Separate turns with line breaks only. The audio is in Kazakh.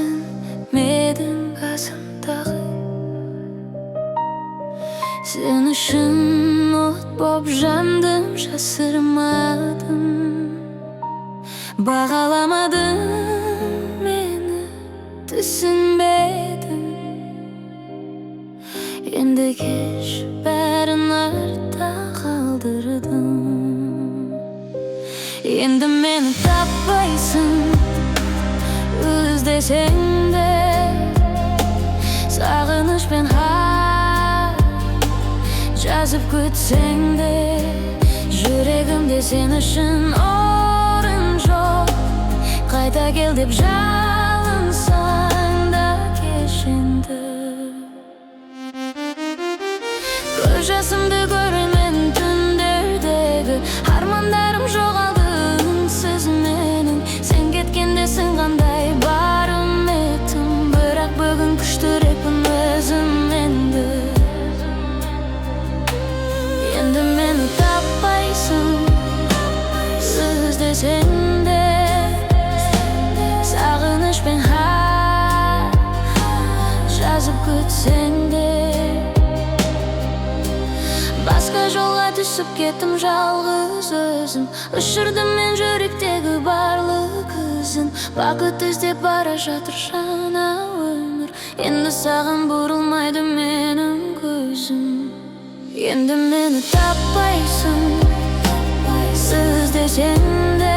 сен менің қасымдағы. Сен үшін от боп жандым, жасырмадым. Бағаламадым, мені түсінбедің. Енді кеш, бәрін артта қалдырдым. Енді мені таппайсың, іздесең де. Сағыныш пен жазып күтсең де. Жүрегімде сен үшін орын жоқ. Қайта кел деп жалынсаң да кешенді. Көз жасымды көремін түндердегі. Армандарым жоғалды үнсіз менің. Сен кеткенде сынғандай барым еттім. Бірақ бүгін күштірекпін өзім енді. Енді мені таппайсың, іздесең де. Сағыныш пен жазып күтсең де. Басқа жолға түсіп кеттім жалғыз өзім. Өшірдім мен жүректегі барлық ізін. Бақыт іздеп бара жатыр жаңа өмір. Енді саған бұрылмайды менің көзім. Енді мені таппайсың, іздесең де.